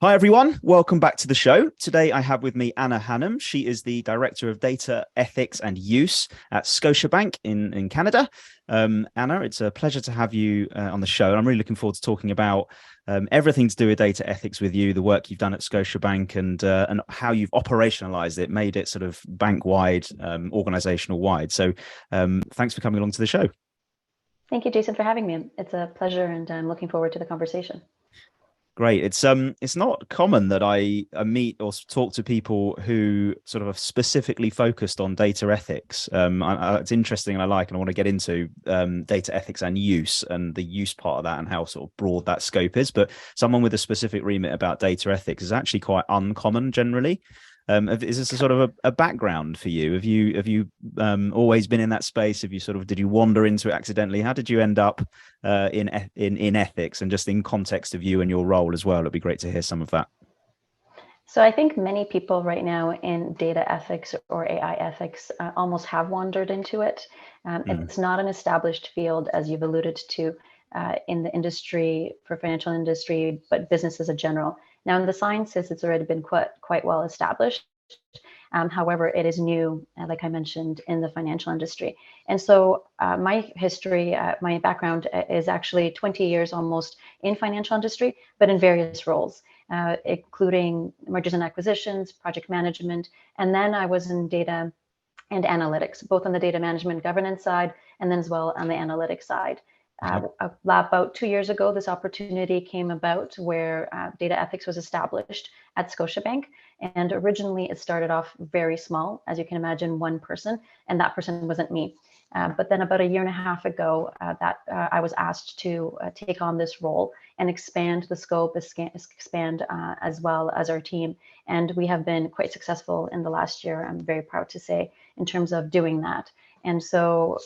Hi, everyone. Welcome back to the show. Today, I have with me Anna Hannem. She is the Director of Data Ethics and Use at Scotiabank in Canada. Anna, it's a pleasure to have you on the show. I'm really looking forward to talking about everything to do with data ethics with you, the work you've done at Scotiabank, and how you've operationalized it, made it sort of bank-wide, organizational-wide. So thanks for coming along to the show. Thank you, Jason, for having me. It's a pleasure, and I'm looking forward to the conversation. Great. It's not common that I meet or talk to people who sort of are specifically focused on data ethics. It's interesting and I want to get into data ethics and use and the use part of that and how sort of broad that scope is. But someone with a specific remit about data ethics is actually quite uncommon generally. Is this a sort of a background for you? Have you always been in that space? Did you wander into it accidentally? How did you end up in ethics, and just in context of you and your role as well? It'd be great to hear some of that. So I think many people right now in data ethics or AI ethics almost have wandered into it. It's not an established field, as you've alluded to, in the industry, for financial industry, but business as a general. Now, in the sciences, it's already been quite well established. However, it is new, like I mentioned, in the financial industry. And so my history, my background is actually 20 years almost in financial industry, but in various roles, including mergers and acquisitions, project management, and then I was in data and analytics, both on the data management governance side and then as well on the analytics side. About 2 years ago, this opportunity came about where data ethics was established at Scotiabank. And originally it started off very small, as you can imagine, one person, and that person wasn't me. But then about a year and a half ago, I was asked to take on this role and expand the scope, expand as well as our team. And we have been quite successful in the last year, I'm very proud to say, in terms of doing that. And so,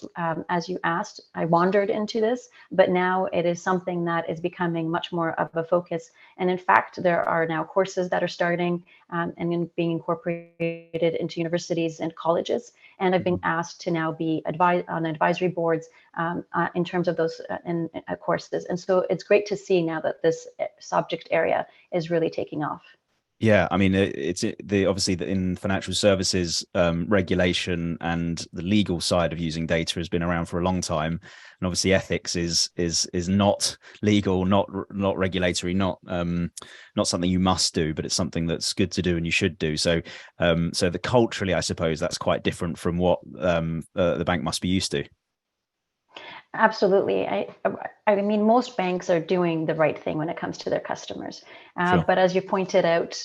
as you asked, I wandered into this, but now it is something that is becoming much more of a focus. And in fact, there are now courses that are starting and being incorporated into universities and colleges. And I've been asked to now be on advisory boards in terms of those courses. And so it's great to see now that this subject area is really taking off. Yeah, I mean, it's the obviously in financial services, regulation and the legal side of using data has been around for a long time, and obviously ethics is not legal, not regulatory, not something you must do, but it's something that's good to do and you should do. So, so the culturally, I suppose that's quite different from what the bank must be used to. Absolutely. I mean, most banks are doing the right thing when it comes to their customers. Sure. But as you pointed out,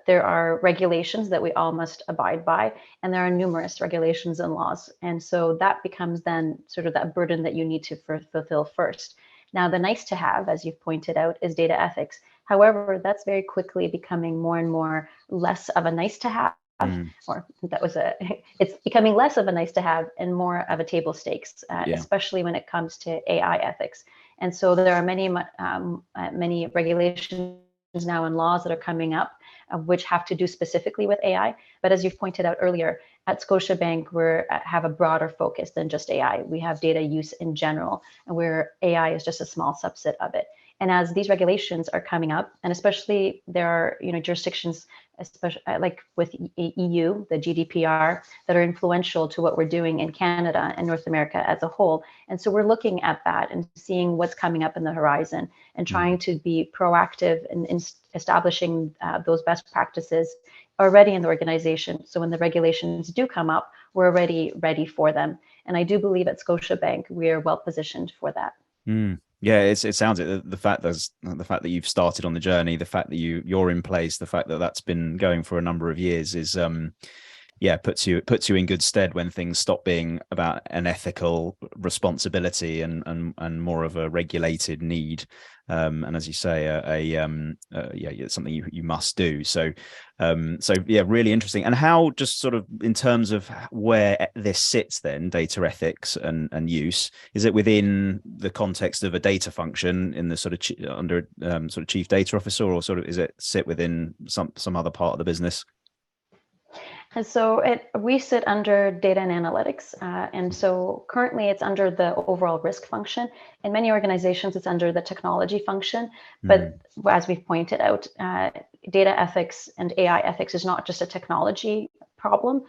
there are regulations that we all must abide by, and there are numerous regulations and laws. And so that becomes then sort of that burden that you need to fulfill first. Now, the nice to have, as you've pointed out, is data ethics. However, that's very quickly becoming more and more less of a nice to have, Mm, or it's becoming less of a nice to have and more of a table stakes, yeah. especially when it comes to AI ethics. And so there are many regulations now and laws that are coming up, which have to do specifically with AI. But as you've pointed out earlier, at Scotiabank, we have a broader focus than just AI. We have data use in general, and where AI is just a small subset of it. And as these regulations are coming up, and especially there are jurisdictions, especially like with EU, the GDPR, that are influential to what we're doing in Canada and North America as a whole. And so we're looking at that and seeing what's coming up in the horizon and trying to be proactive in establishing those best practices already in the organization. So when the regulations do come up, we're already ready for them. And I do believe at Scotiabank, we are well positioned for that. Mm. Yeah, it sounds it. The fact that you've started on the journey, the fact that you're in place, the fact that that's been going for a number of years is yeah, puts you in good stead when things stop being about an ethical responsibility and more of a regulated need. And as you say, yeah, it's something you must do. So, so yeah, really interesting. And how, just sort of in terms of where this sits, then data ethics and use, is it within the context of a data function in the sort of under sort of chief data officer, or sort of is it sit within some other part of the business? And so we sit under data and analytics. And so currently it's under the overall risk function. In many organizations, it's under the technology function. But as we've pointed out, data ethics and AI ethics is not just a technology problem.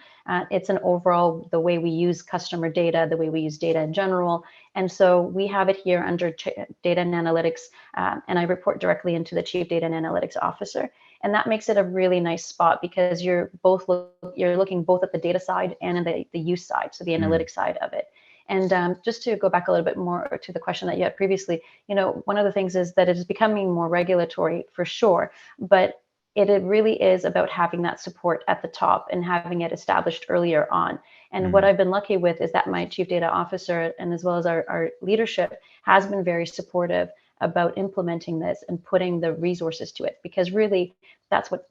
It's an overall, the way we use customer data, the way we use data in general. And so we have it here under data and analytics. And I report directly into the chief data and analytics officer. And that makes it a really nice spot because you're looking both at the data side and in the use side, so the analytics side of it. And just to go back a little bit more to the question that you had previously, one of the things is that it is becoming more regulatory for sure, but it really is about having that support at the top and having it established earlier on. And what I've been lucky with is that my chief data officer and as well as our leadership has been very supportive about implementing this and putting the resources to it, because really that's what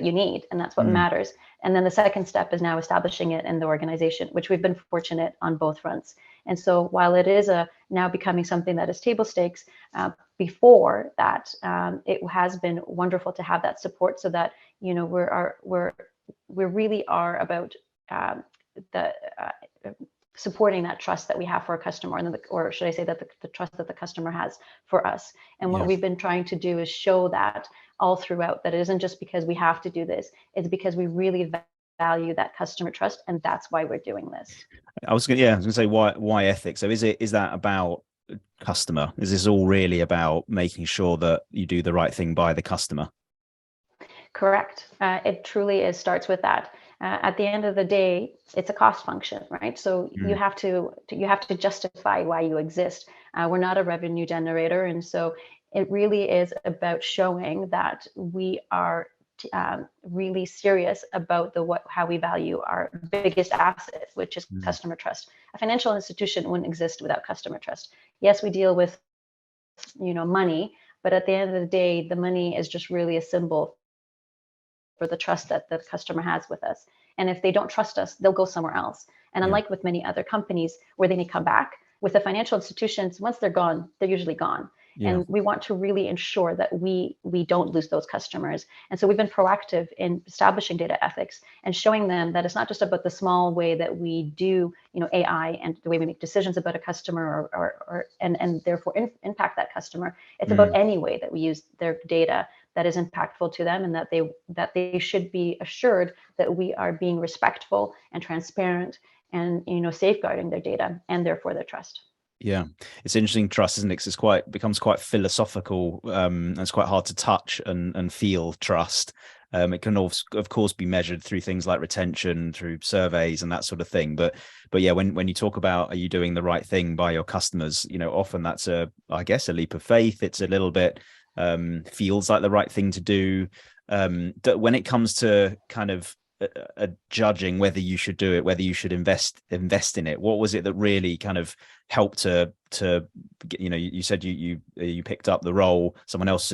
you need and that's what matters. And then the second step is now establishing it in the organization, which we've been fortunate on both fronts. And so while it is now becoming something that is table stakes, before that, it has been wonderful to have that support so that, we really are about the supporting that trust that we have for a customer, or should I say that the trust that the customer has for us. And what we've been trying to do is show that all throughout, that it isn't just because we have to do this, it's because we really value that customer trust, and that's why we're doing this. I was gonna say why ethics. So is that about customer? Is this all really about making sure that you do the right thing by the customer? Correct. It truly starts with that. At the end of the day, it's a cost function, right? So you have to justify why you exist. We're not a revenue generator, and so it really is about showing that we are really serious about how we value our biggest asset, which is customer trust. A financial institution wouldn't exist without customer trust. Yes, we deal with money, but at the end of the day, the money is just really a symbol for the trust that the customer has with us. And if they don't trust us, they'll go somewhere else. And unlike with many other companies where they may come back, with the financial institutions, once they're gone, they're usually gone. And we want to really ensure that we don't lose those customers. And so we've been proactive in establishing data ethics and showing them that it's not just about the small way that we do, AI and the way we make decisions about a customer and therefore impact that customer. It's about any way that we use their data that is impactful to them, and that they should be assured that we are being respectful and transparent and safeguarding their data and therefore their trust. Yeah, it's interesting, trust, isn't it? 'Cause becomes quite philosophical. It's quite hard to touch and feel trust. It can also, of course, be measured through things like retention, through surveys and that sort of thing. But yeah, when you talk about, are you doing the right thing by your customers? Often that's I guess a leap of faith. It's a little bit feels like the right thing to do. When it comes to kind of judging whether you should do it, whether you should invest in it, what was it that really kind of helped to you said you picked up the role, someone else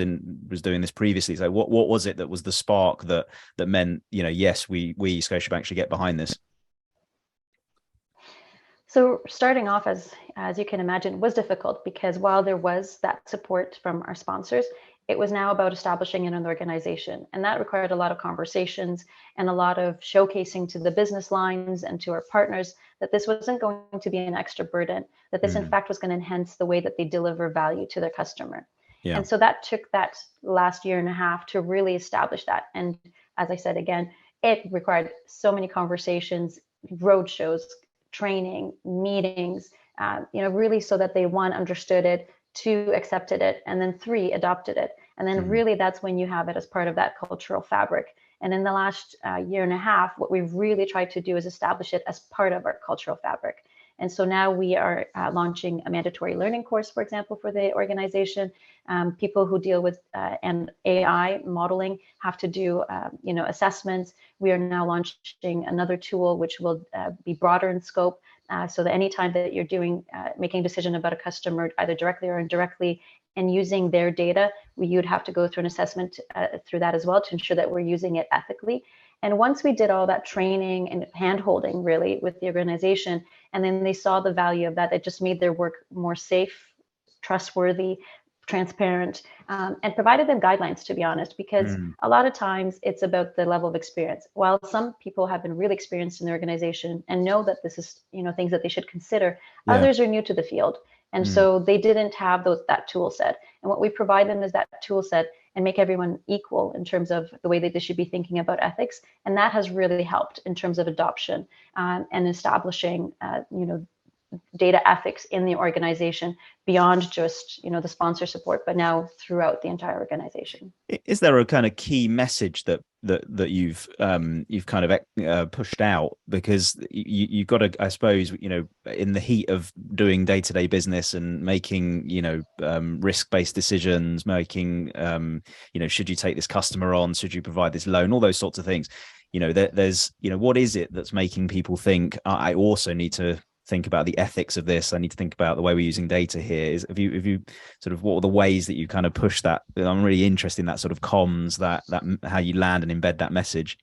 was doing this previously, so what was it that was the spark that meant yes, we Scotiabank should get behind this? So starting off, as you can imagine, was difficult, because while there was that support from our sponsors, it was now about establishing an organization. And that required a lot of conversations and a lot of showcasing to the business lines and to our partners that this wasn't going to be an extra burden, that this in fact was going to enhance the way that they deliver value to their customer. And so that took that last year and a half to really establish that. And as I said, again, it required so many conversations, road shows, training, meetings, really so that they, one, understood it, two, accepted it, and then three, adopted it. And then really that's when you have it as part of that cultural fabric. And in the last year and a half, what we've really tried to do is establish it as part of our cultural fabric. And so now we are launching a mandatory learning course, for example, for the organization. People who deal with and AI modeling have to do, assessments. We are now launching another tool which will be broader in scope, so that anytime that you're making a decision about a customer, either directly or indirectly, and using their data, you'd have to go through an assessment through that as well to ensure that we're using it ethically. And once we did all that training and hand-holding really with the organization, and then they saw the value of that, it just made their work more safe, trustworthy, transparent, and provided them guidelines, to be honest, because a lot of times it's about the level of experience. While some people have been really experienced in the organization and know that this is, things that they should consider, others are new to the field. And so they didn't have that tool set. And what we provide them is that tool set and make everyone equal in terms of the way that they should be thinking about ethics. And that has really helped in terms of adoption and establishing, data ethics in the organization beyond just the sponsor support, but now throughout the entire organization. Is there a kind of key message that you've kind of pushed out? Because you've got to, I suppose, in the heat of doing day-to-day business and making risk-based decisions, making should you take this customer on, should you provide this loan, all those sorts of things. There's what is it that's making people think I also need to think about the ethics of this? I need to think about the way we're using data here. Have you sort of, what are the ways that you kind of push that? I'm really interested in that sort of comms, that how you land and embed that message.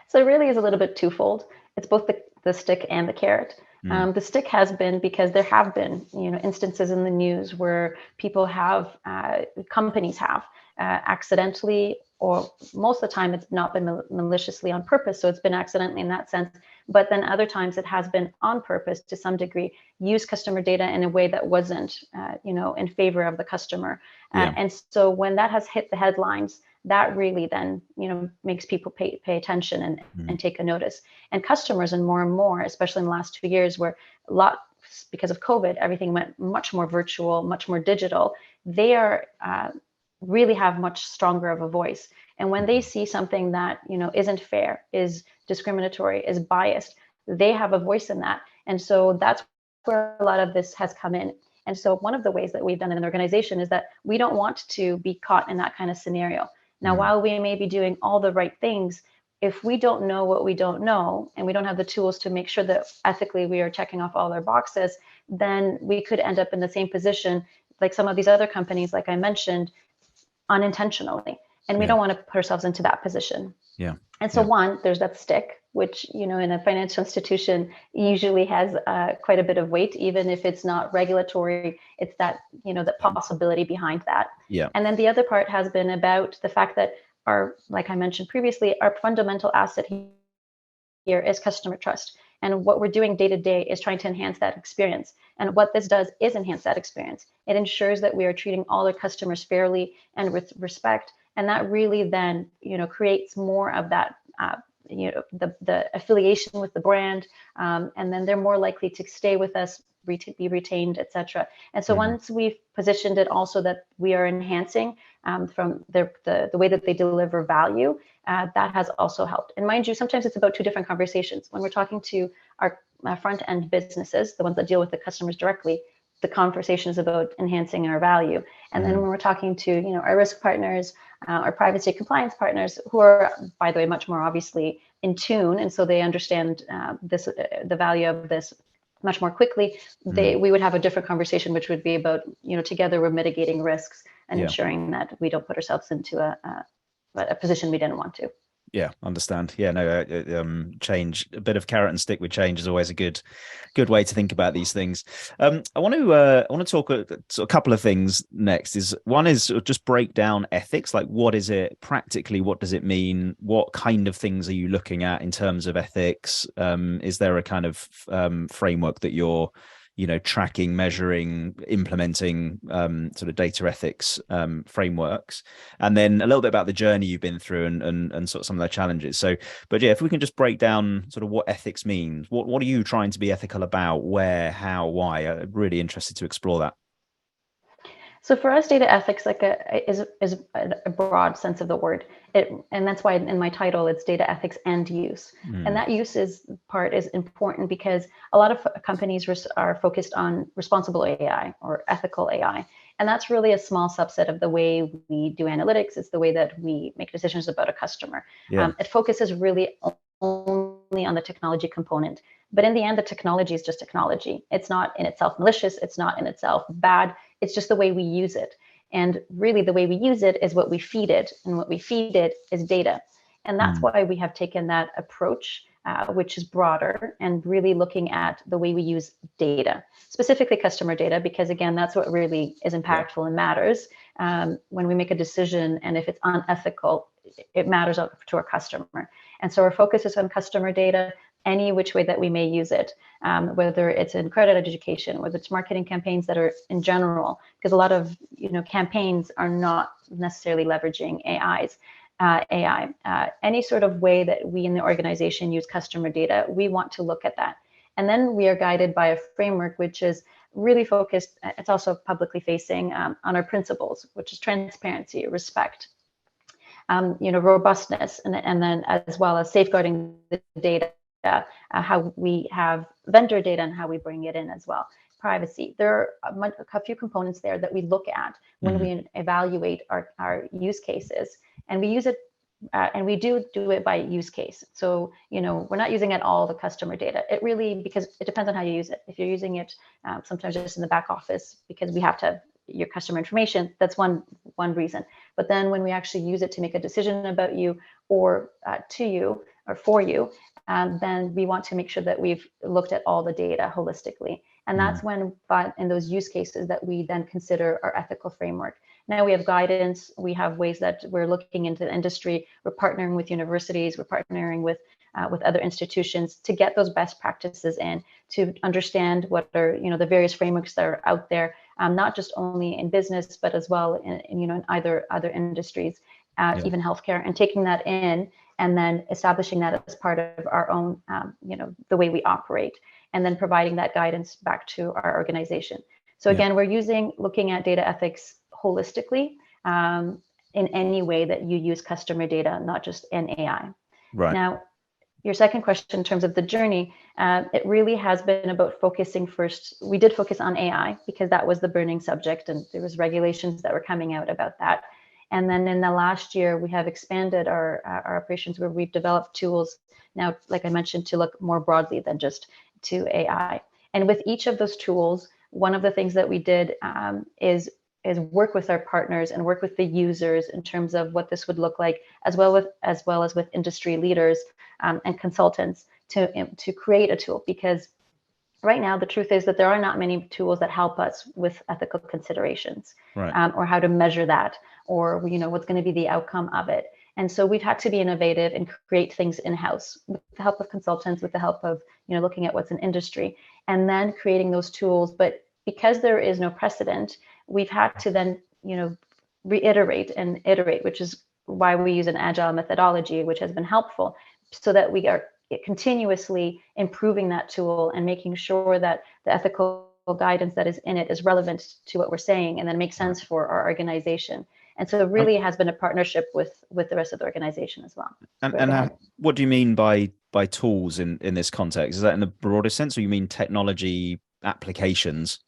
So it really is a little bit twofold. It's both the stick and the carrot. The stick has been because there have been, instances in the news where people have, companies have accidentally, or most of the time it's not been maliciously on purpose. So it's been accidentally in that sense. But then other times it has been on purpose to some degree, use customer data in a way that wasn't, in favor of the customer. And so when that has hit the headlines, that really then, makes people pay attention and take a notice. And customers, and more, especially in the last 2 years, where because of COVID, everything went much more virtual, much more digital. They are really have much stronger of a voice. And when they see something that, isn't fair, is discriminatory, is biased, they have a voice in that. And so that's where a lot of this has come in. And so one of the ways that we've done in an organization is that we don't want to be caught in that kind of scenario. Now, while we may be doing all the right things, if we don't know what we don't know, and we don't have the tools to make sure that ethically we are checking off all our boxes, then we could end up in the same position like some of these other companies, like I mentioned, unintentionally. And we don't want to put ourselves into that position. And so one, there's that stick, which, in a financial institution usually has quite a bit of weight, even if it's not regulatory. It's that, the possibility behind that. And then the other part has been about the fact that like I mentioned previously, our fundamental asset here is customer trust. And what we're doing day to day is trying to enhance that experience. And what this does is enhance that experience. It ensures that we are treating all our customers fairly and with respect. And that really then, creates more of that, the affiliation with the brand. And then they're more likely to stay with us, be retained, etc. And so once we've positioned it also that we are enhancing from the way that they deliver value, that has also helped. And mind you, sometimes it's about two different conversations. When we're talking to our front end businesses, the ones that deal with the customers directly, the conversation is about enhancing our value. And then when we're talking to, our risk partners, our privacy compliance partners, who are, by the way, much more obviously in tune, and so they understand the value of this much more quickly, we would have a different conversation, which would be about, together we're mitigating risks and ensuring that we don't put ourselves into a position we didn't want to. Yeah, understand. Yeah, no, change, a bit of carrot and stick with change is always a good way to think about these things. I want to talk a couple of things next. One is just break down ethics. Like, what is it practically? What does it mean? What kind of things are you looking at in terms of ethics? Is there a kind of framework that you're tracking, measuring, implementing sort of data ethics frameworks, and then a little bit about the journey you've been through and sort of some of the challenges. So, but yeah, if we can just break down sort of what ethics means, what are you trying to be ethical about, where, how, why? I'm really interested to explore that. So for us, data ethics is a broad sense of the word. And that's why in my title, it's data ethics and use. And that use is important because a lot of companies are focused on responsible AI or ethical AI. And that's really a small subset of the way we do analytics. It's the way that we make decisions about a customer. It focuses really only on the technology component. But in the end, the technology is just technology. It's not in itself malicious. It's not in itself bad. It's just the way we use it. And really the way we use it is what we feed it. And what we feed it is data. And that's why we have taken that approach which is broader and really looking at the way we use data, specifically customer data, because again, that's what really is impactful and matters. When we make a decision, and if it's unethical, it matters to our customer. And so our focus is on customer data, any which way that we may use it, whether it's in credit education, whether it's marketing campaigns that are in general, because a lot of campaigns are not necessarily leveraging AI. Any sort of way that we in the organization use customer data, we want to look at that. And then we are guided by a framework which is really focused, it's also publicly facing, on our principles, which is transparency, respect, robustness, and then as well as safeguarding the data, how we have vendor data and how we bring it in as well. Privacy. There are a few components there that we look at when we evaluate our use cases, and we use it, and we do it by use case. So, we're not using it all the customer data. It really, because it depends on how you use it. If you're using it sometimes just in the back office because we have to have your customer information, that's one reason. But then when we actually use it to make a decision about you or to you or for you, then we want to make sure that we've looked at all the data holistically. And that's when, in those use cases, that we then consider our ethical framework. Now we have guidance, we have ways that we're looking into the industry, we're partnering with universities, we're partnering with other institutions to get those best practices in, to understand what are the various frameworks that are out there, not just only in business, but as well in other industries, even healthcare, and taking that in and then establishing that as part of our own, the way we operate, and then providing that guidance back to our organization. So again, we're looking at data ethics holistically, in any way that you use customer data, not just in AI. Right. Now, your second question in terms of the journey, it really has been about focusing first. We did focus on AI because that was the burning subject, and there was regulations that were coming out about that. And then in the last year, we have expanded our operations, where we've developed tools now, like I mentioned, to look more broadly than just to AI. And with each of those tools, one of the things that we did is work with our partners and work with the users in terms of what this would look like, as well as with industry leaders and consultants to create a tool. Because right now, the truth is that there are not many tools that help us with ethical considerations, or how to measure that, or what's going to be the outcome of it. And so we've had to be innovative and create things in-house with the help of consultants, with the help of looking at what's in industry, and then creating those tools. But because there is no precedent, we've had to then reiterate and iterate, which is why we use an agile methodology, which has been helpful, so that we are continuously improving that tool and making sure that the ethical guidance that is in it is relevant to what we're saying and then makes sense for our organization. And so it really has been a partnership with the rest of the organization as well. And what do you mean by tools in this context? Is that in the broader sense, or you mean technology applications?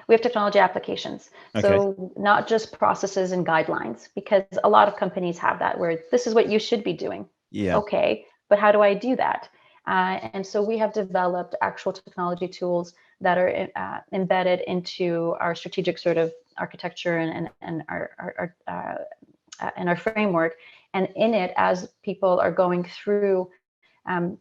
We have technology applications. Okay. So not just processes and guidelines, because a lot of companies have that, where this is what you should be doing. Yeah. Okay, but how do I do that? And so we have developed actual technology tools that are embedded into our strategic sort of architecture and our framework. And in it, as people are going through,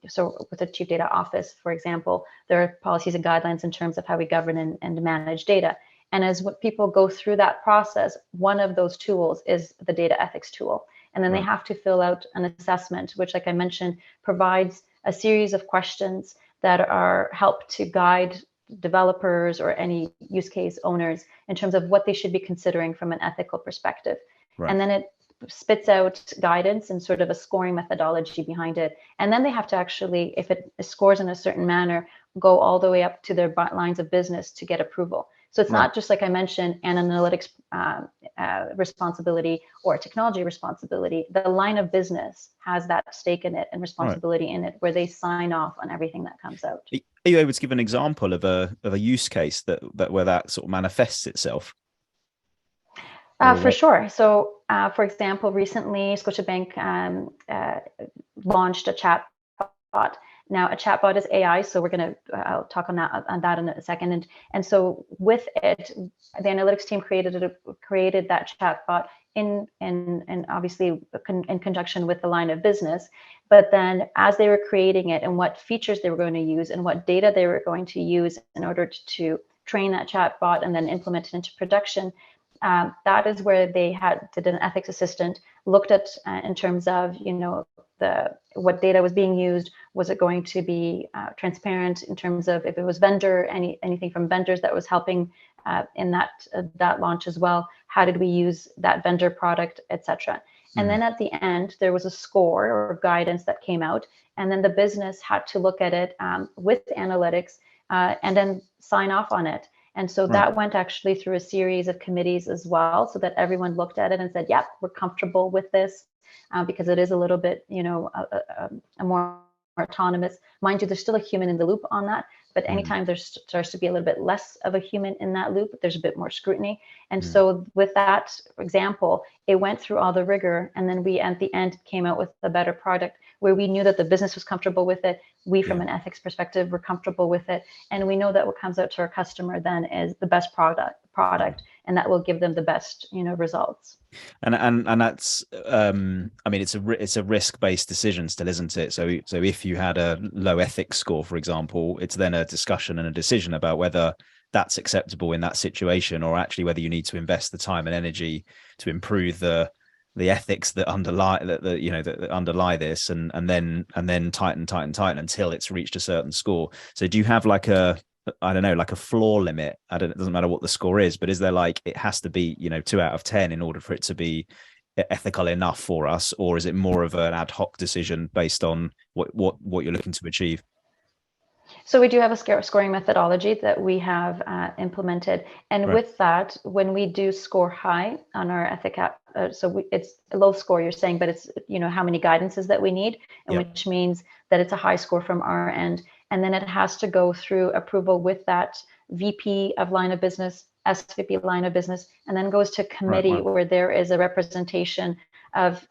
so with the Chief Data Office, for example, there are policies and guidelines in terms of how we govern and manage data. And as people go through that process, one of those tools is the data ethics tool. And then they have to fill out an assessment, which, like I mentioned, provides a series of questions that are help to guide developers or any use case owners in terms of what they should be considering from an ethical perspective. And then it spits out guidance and sort of a scoring methodology behind it. And then they have to actually, if it scores in a certain manner, go all the way up to their lines of business to get approval. So it's not just, like I mentioned, an analytics responsibility or a technology responsibility. The line of business has that stake in it and responsibility in it, where they sign off on everything that comes out. Are you able to give an example of a use case that where that sort of manifests itself? For sure. So, for example, recently Scotiabank launched a chat bot. Now, a chatbot is AI, so I'll talk on that in a second. And so with it, the analytics team created that chatbot in obviously in conjunction with the line of business. But then as they were creating it and what features they were going to use and what data they were going to use in order to train that chatbot and then implement it into production, that is where they did an ethics assistant, looked at in terms of, what data was being used. Was it going to be transparent in terms of if it was anything from vendors that was helping in that launch as well? How did we use that vendor product, etc. And then at the end, there was a score or guidance that came out, and then the business had to look at it with analytics and then sign off on it. And so that went actually through a series of committees as well, so that everyone looked at it and said, "Yep, we're comfortable with this," because it is a little bit, a more autonomous. Mind you, there's still a human in the loop on that, but anytime there starts to be a little bit less of a human in that loop, there's a bit more scrutiny. And so with that example, it went through all the rigor, and then we at the end came out with a better product where we knew that the business was comfortable with it. We, from an ethics perspective, were comfortable with it, and we know that what comes out to our customer then is the best product, and that will give them the best, results. And that's I mean, it's a risk-based decision still, isn't it? So if you had a low ethics score, for example, it's then a discussion and a decision about whether that's acceptable in that situation, or actually whether you need to invest the time and energy to improve the ethics that underlie that underlie this, and then tighten until it's reached a certain score. So do you have like a floor limit? It doesn't matter what the score is, but is there like, it has to be 2 out of 10 in order for it to be ethical enough for us, or is it more of an ad hoc decision based on what you're looking to achieve? So we do have a scoring methodology that we have implemented, and with that, when we do score high on our ethic app, it's a low score, you're saying, but it's how many guidances that we need, and which means that it's a high score from our end, and then it has to go through approval with that VP of line of business, SVP line of business, and then goes to committee where there is a representation of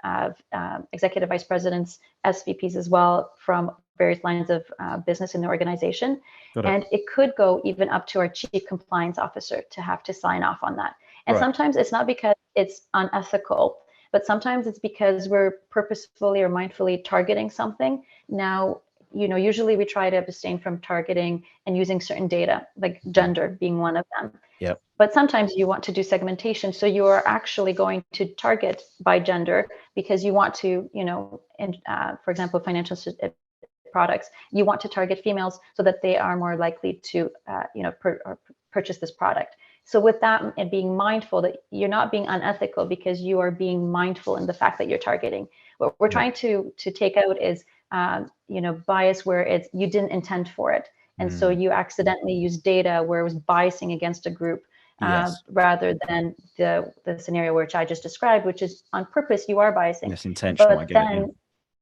executive vice presidents, SVPs as well, from various lines of business in the organization. And it could go even up to our chief compliance officer to have to sign off on that. And sometimes it's not because it's unethical, but sometimes it's because we're purposefully or mindfully targeting something. Now, usually we try to abstain from targeting and using certain data, like gender being one of them. But sometimes you want to do segmentation. So you are actually going to target by gender because you want to, for example, financial products, you want to target females so that they are more likely to, purchase this product. So with that, and being mindful that you're not being unethical because you are being mindful in the fact that you're targeting. What we're trying to take out is, bias where you didn't intend for it. And so you accidentally use data where it was biasing against a group, rather than the scenario which I just described, which is on purpose, you are biasing. It's intentional. But then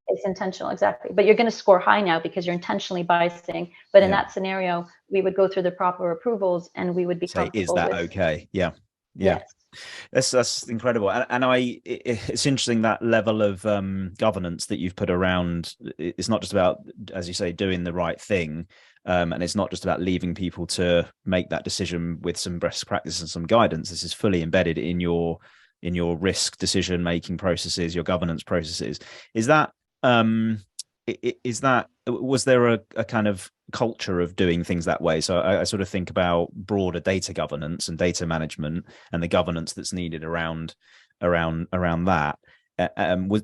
it's intentional, exactly. But you're going to score high now because you're intentionally biasing. But in that scenario, we would go through the proper approvals and we would be comfortable. Is that with, okay? Yeah. Yes. That's incredible, and it's interesting, that level of governance that you've put around. It's not just about, as you say, doing the right thing, and it's not just about leaving people to make that decision with some best practice and some guidance. This is fully embedded in your risk decision making processes, your governance processes. Was there a kind of culture of doing things that way? So I sort of think about broader data governance and data management and the governance that's needed around that.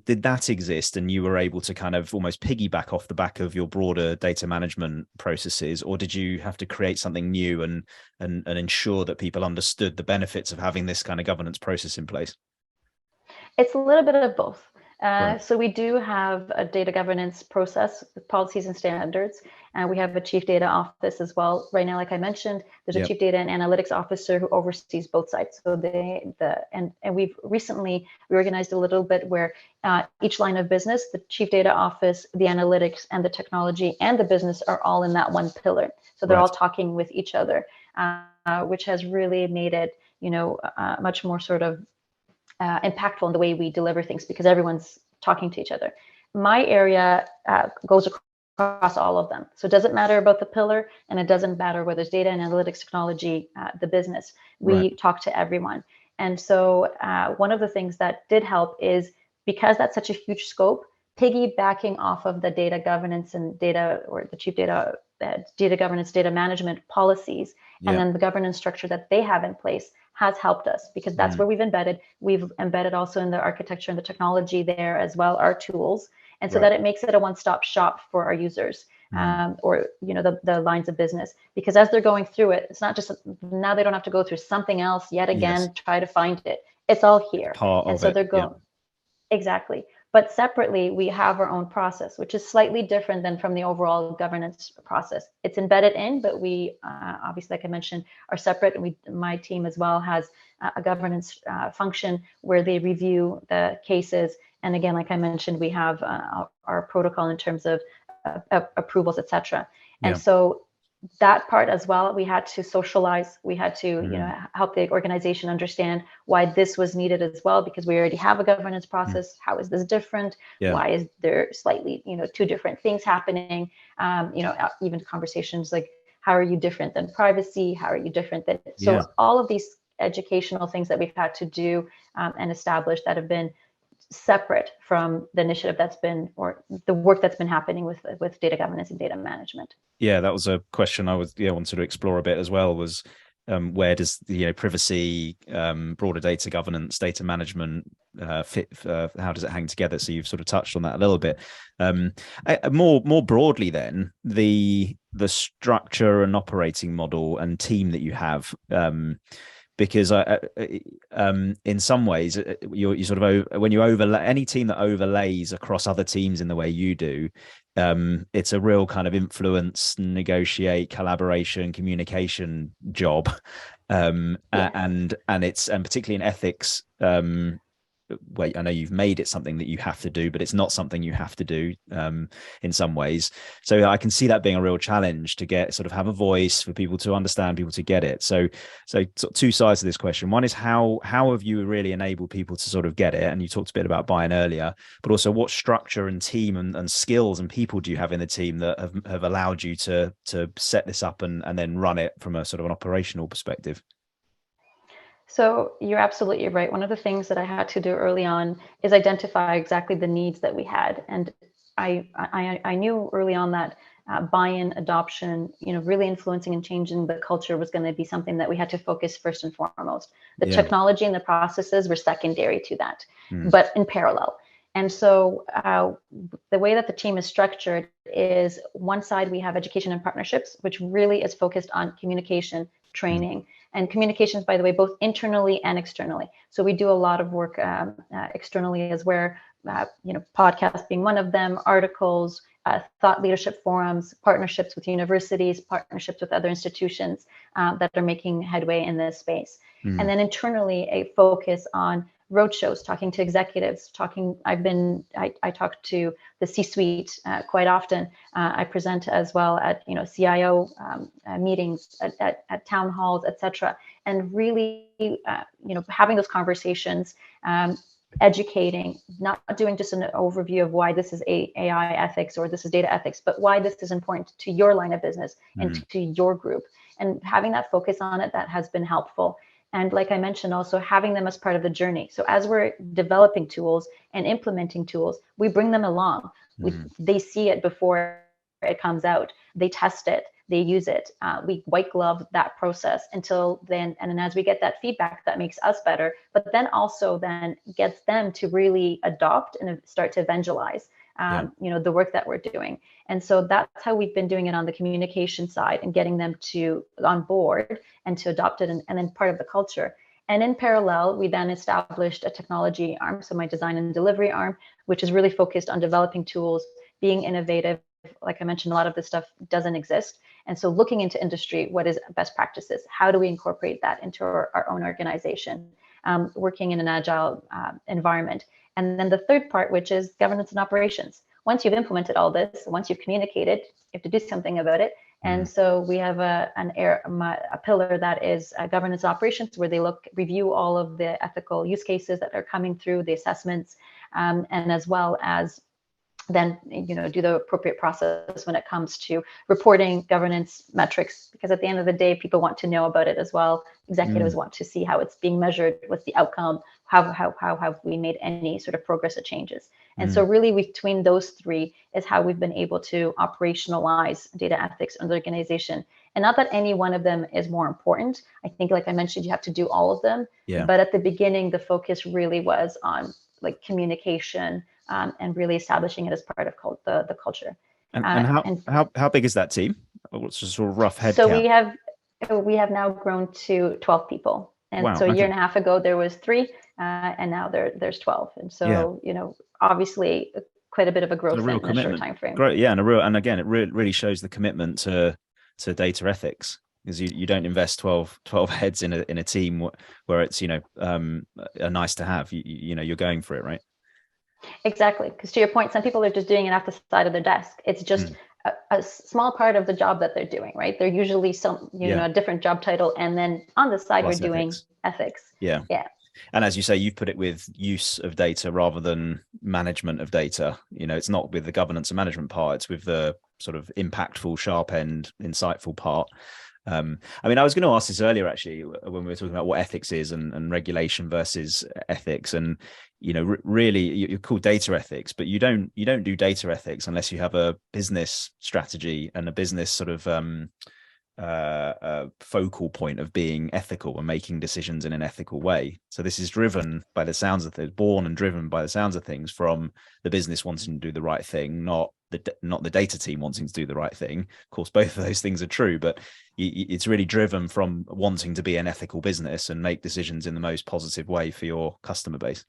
Did that exist, and you were able to kind of almost piggyback off the back of your broader data management processes, or did you have to create something new and ensure that people understood the benefits of having this kind of governance process in place? It's a little bit of both. So we do have a data governance process with policies and standards, and we have a chief data office as well. Right now, like I mentioned, there's a chief data and analytics officer who oversees both sides. So and we've recently reorganized a little bit where each line of business, the chief data office, the analytics, and the technology and the business are all in that one pillar. So they're all talking with each other, which has really made it, much more sort of impactful in the way we deliver things because everyone's talking to each other. My area goes across all of them. So it doesn't matter about the pillar, and it doesn't matter whether it's data and analytics, technology, the business. We talk to everyone. And so one of the things that did help is, because that's such a huge scope, piggybacking off of the data governance and data, or the chief data governance, data management policies, and then the governance structure that they have in place has helped us, because that's where we've embedded also in the architecture and the technology there as well, our tools. And so that it makes it a one-stop shop for our users, or, you know, the lines of business, because as they're going through it, it's not just now they don't have to go through something else yet again, try to find it. It's all here. And so they're going, exactly. But separately, we have our own process, which is slightly different than from the overall governance process. It's embedded in, but we obviously, like I mentioned, are separate. And my team as well has a governance function where they review the cases. And again, like I mentioned, we have our protocol in terms of approvals, etc. And so that part as well, we had to socialize. We had to, you know, help the organization understand why this was needed as well, because we already have a governance process. How is this different? Why is there slightly, you know, two different things happening? You know, even conversations like, how are you different than privacy? How are you different than? So all of these educational things that we've had to do and establish that have been separate from the initiative that's been, or the work that's been happening with data governance and data management. Yeah, that was a question I was wanted to explore a bit as well, was where does the privacy, broader data governance, data management fit? How does it hang together? So you've sort of touched on that a little bit. More broadly, then the structure and operating model and team that you have. Because in some ways, you sort of when you overlay any team that overlays across other teams in the way you do, it's a real kind of influence, negotiate, collaboration, communication job, and particularly in ethics. Wait, I know you've made it something that you have to do, but it's not something you have to do in some ways. So I can see that being a real challenge to get sort of have a voice for people to understand, people to get it. So two sides to this question. One is how have you really enabled people to sort of get it? And you talked a bit about buy-in earlier, but also what structure and team and skills and people do you have in the team that have allowed you to set this up and then run it from a sort of an operational perspective? So you're absolutely right. One of the things that I had to do early on is identify exactly the needs that we had. And I knew early on that buy-in, adoption, you know, really influencing and changing the culture was going to be something that we had to focus first and foremost. The technology and the processes were secondary to that, but in parallel. And so the way that the team is structured is, one side we have education and partnerships, which really is focused on communication, training, and communications, by the way, both internally and externally. So we do a lot of work externally as where, you know, podcasts being one of them, articles, thought leadership forums, partnerships with universities, partnerships with other institutions that are making headway in this space. And then internally, a focus on roadshows, talking to executives, I talk to the C-suite quite often. I present as well at, you know, CIO meetings, at town halls, etc. And really, you know, having those conversations, educating, not doing just an overview of why this is AI ethics or this is data ethics, but why this is important to your line of business and to your group. And having that focus on it, that has been helpful. And like I mentioned, also having them as part of the journey. So as we're developing tools and implementing tools, we bring them along. They see it before it comes out. They test it. They use it. We white glove that process until then. And then as we get that feedback, that makes us better, but then also then gets them to really adopt and start to evangelize you know, the work that we're doing. And so that's how we've been doing it on the communication side and getting them to on board and to adopt it and then part of the culture. And in parallel, we then established a technology arm, so my design and delivery arm, which is really focused on developing tools, being innovative. Like I mentioned, a lot of this stuff doesn't exist. And so looking into industry, what is best practices? How do we incorporate that into our own organization? Working in an agile environment. And then the third part, which is governance and operations. Once you've implemented all this, once you've communicated, you have to do something about it. And so we have a pillar that is governance operations, where they review all of the ethical use cases that are coming through, the assessments, and as well as then do the appropriate process when it comes to reporting, governance, metrics, because at the end of the day, people want to know about it as well. Executives want to see how it's being measured, what's the outcome, how have we made any sort of progress or changes. And so really between those three is how we've been able to operationalize data ethics in the organization. And not that any one of them is more important. I think, like I mentioned, you have to do all of them. Yeah. But at the beginning, the focus really was on like communication, and really establishing it as part of the culture. And how big is that team? What's the sort of rough head so count? we have now grown to 12 people. And Wow, so a okay. year and a half ago, there was 3, and now there's 12. And so, obviously quite a bit of a growth real in a short commitment. time frame. Great, yeah, and again, it really shows the commitment to data ethics, because you don't invest 12 heads in a team where it's a nice to have. You're going for it, right? Exactly, because to your point, some people are just doing it off the side of their desk. It's just a small part of the job that they're doing, right? They're usually a different job title, and then on the side Plus you're doing ethics. ethics. Yeah. And as you say, you've put it with use of data rather than management of data. It's not with the governance and management part, it's with the sort of impactful, sharp end, insightful part. I was going to ask this earlier, actually, when we were talking about what ethics is and regulation versus ethics. And, really, you're called data ethics, but you don't do data ethics unless you have a business strategy and a business sort of focal point of being ethical and making decisions in an ethical way. So this is driven by the sounds of things, born and driven by the sounds of things from the business wanting to do the right thing, not the data team wanting to do the right thing. Of course, both of those things are true, but it's really driven from wanting to be an ethical business and make decisions in the most positive way for your customer base.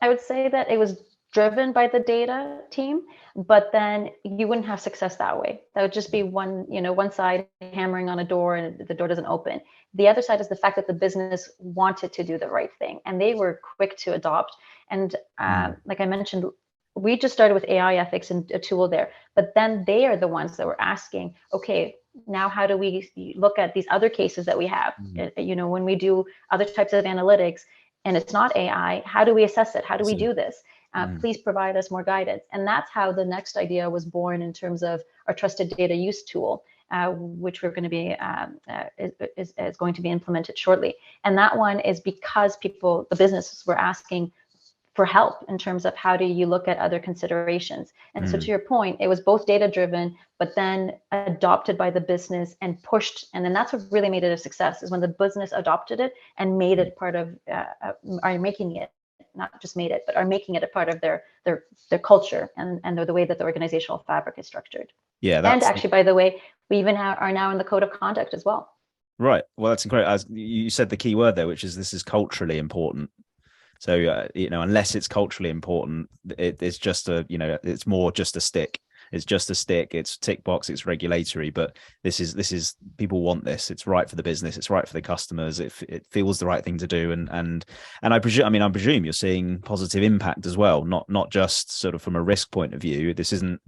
I would say that it was driven by the data team, but then you wouldn't have success that way. That would just be one side hammering on a door and the door doesn't open. The other side is the fact that the business wanted to do the right thing and they were quick to adopt. And like I mentioned, we just started with AI ethics and a tool there, but then they are the ones that were asking, okay, now how do we look at these other cases that we have? When we do other types of analytics, and it's not AI, how do we assess it? How do we do this? Please provide us more guidance. And that's how the next idea was born in terms of our trusted data use tool, which we're going to be is going to be implemented shortly. And that one is because the businesses were asking for help in terms of how do you look at other considerations. And so to your point, it was both data driven, but then adopted by the business and pushed. And then that's what really made it a success, is when the business adopted it and made it part of, are making it, not just made it, but are making it a part of their culture and the way that the organizational fabric is structured. Yeah. And actually, by the way, we even are now in the code of conduct as well. Right. Well, that's incredible. As you said the key word there, which is this is culturally important. So, unless it's culturally important, it's just it's more just a stick. It's just a stick. It's tick box. It's regulatory. But this is people want this. It's right for the business. It's right for the customers. It feels the right thing to do. And I presume you're seeing positive impact as well. Not just sort of from a risk point of view. This isn't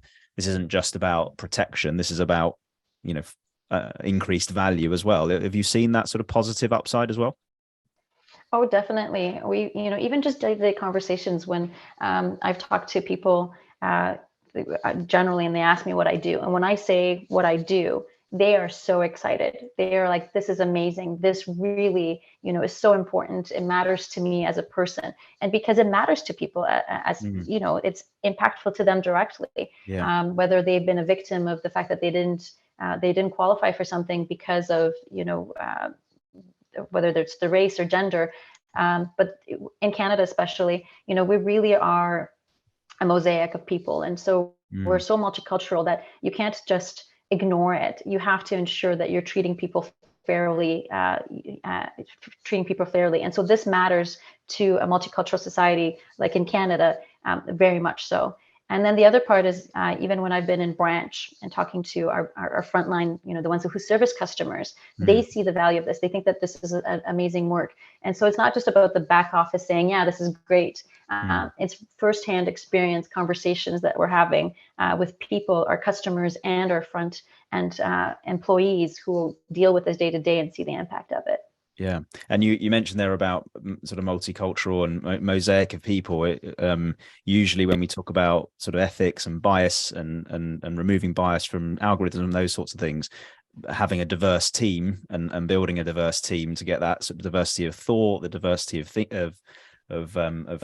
just about protection. This is about increased value as well. Have you seen that sort of positive upside as well? Oh, definitely. We, even just day-to-day conversations when I've talked to people generally, and they ask me what I do. And when I say what I do, they are so excited. They are like, this is amazing. This really, is so important. It matters to me as a person. And because it matters to people as it's impactful to them directly. Yeah. Whether they've been a victim of the fact that they didn't qualify for something because of, whether it's the race or gender. But in Canada, especially, we really are a mosaic of people. And so we're so multicultural that you can't just ignore it. You have to ensure that you're treating people fairly, And so this matters to a multicultural society like in Canada, very much so. And then the other part is even when I've been in branch and talking to our frontline, the ones who service customers, they see the value of this. They think that this is amazing work. And so it's not just about the back office saying, yeah, this is great. It's firsthand experience conversations that we're having with people, our customers and our front and employees who will deal with this day to day and see the impact of it. Yeah, and you mentioned there about sort of multicultural and mosaic of people. Usually, when we talk about sort of ethics and bias and removing bias from algorithms and those sorts of things, having a diverse team and building a diverse team to get that sort of diversity of thought, the diversity of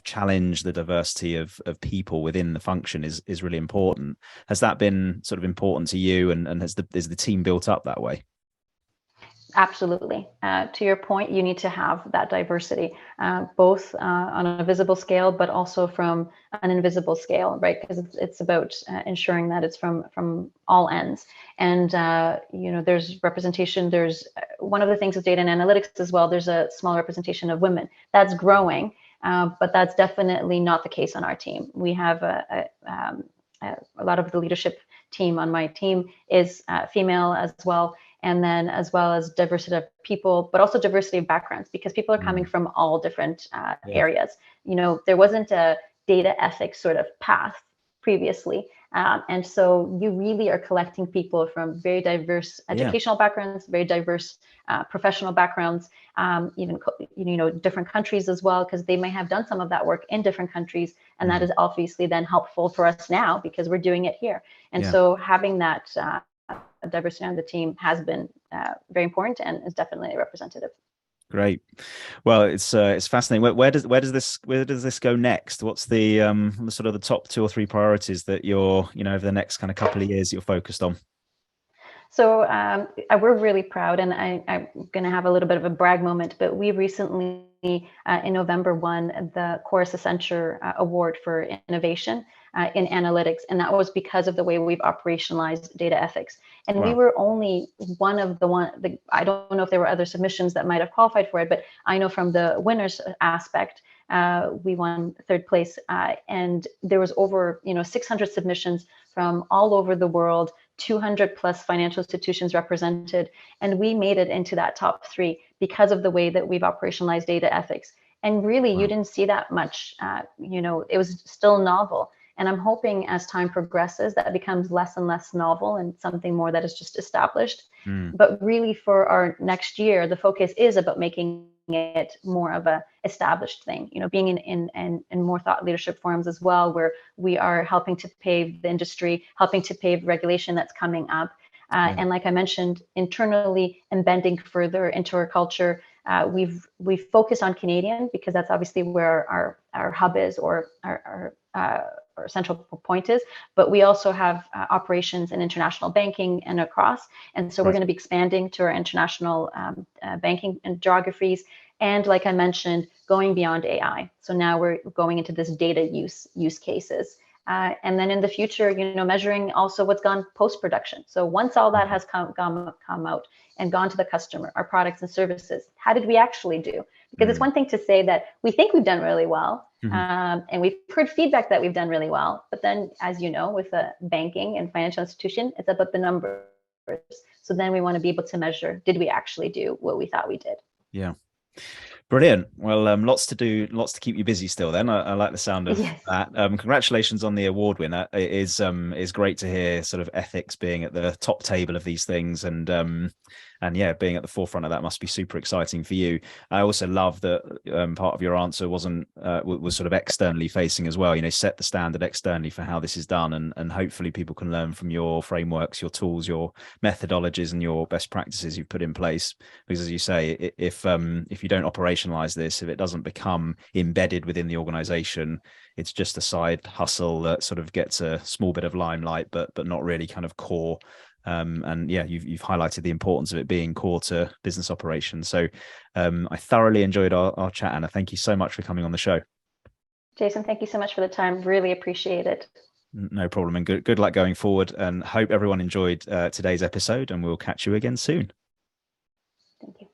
challenge, the diversity of people within the function is really important. Has that been sort of important to you, and is the team built up that way? Absolutely. To your point, you need to have that diversity, both on a visible scale, but also from an invisible scale, right? Because it's about ensuring that it's from all ends. And there's representation. There's one of the things with data and analytics as well. There's a small representation of women. That's growing, but that's definitely not the case on our team. We have a lot of the leadership team on my team is female as well, and then as well as diversity of people, but also diversity of backgrounds, because people are coming from all different areas. There wasn't a data ethics sort of path previously. And so you really are collecting people from very diverse educational backgrounds, very diverse professional backgrounds, even different countries as well, because they may have done some of that work in different countries, and that is obviously then helpful for us now because we're doing it here. And so having that diversity on the team has been very important and is definitely representative. Great. Well, it's fascinating. Where does this go next? What's the sort of the top 2 or 3 priorities that you're over the next kind of couple of years you're focused on? So we're really proud, and I'm going to have a little bit of a brag moment, but we recently in November won the Chorus Accenture Award for Innovation in Analytics, and that was because of the way we've operationalized data ethics. And we were only one of I don't know if there were other submissions that might have qualified for it, but I know from the winners aspect, we won 3rd place, and there was over 600 submissions from all over the world, 200 plus financial institutions represented, and we made it into that top 3 because of the way that we've operationalized data ethics. And really, you didn't see that much. It was still novel. And I'm hoping as time progresses, that becomes less and less novel and something more that is just established. But really, for our next year, the focus is about making it more of a established thing, being in more thought leadership forums as well, where we are helping to pave the industry, helping to pave regulation that's coming up. And like I mentioned, internally embedding further into our culture. We've focused on Canadian because that's obviously where our hub is, or our central point is, but we also have operations in international banking and across. And so we're going to be expanding to our international banking and geographies. And like I mentioned, going beyond AI. So now we're going into this data use cases. And then in the future, measuring also what's gone post-production. So once all that has come out and gone to the customer, our products and services, how did we actually do? Because it's one thing to say that we think we've done really well, and we've heard feedback that we've done really well. But then, as you know, with a banking and financial institution, it's about the numbers. So then we want to be able to measure, did we actually do what we thought we did? Yeah. Brilliant. Well, lots to do, lots to keep you busy still then. I like the sound of that. Congratulations on the award winner. It is great to hear sort of ethics being at the top table of these things, and yeah, being at the forefront of that must be super exciting for you. I also love that part of your answer was sort of externally facing as well. Set the standard externally for how this is done, and hopefully people can learn from your frameworks, your tools, your methodologies, and your best practices you've put in place. Because as you say, if you don't operationalize this, if it doesn't become embedded within the organization, it's just a side hustle that sort of gets a small bit of limelight, but not really kind of core. And yeah, you've highlighted the importance of it being core to business operations. So I thoroughly enjoyed our chat, Anna. Thank you so much for coming on the show. Jason, thank you so much for the time. Really appreciate it. No problem. And good luck going forward. And hope everyone enjoyed today's episode, and we'll catch you again soon. Thank you.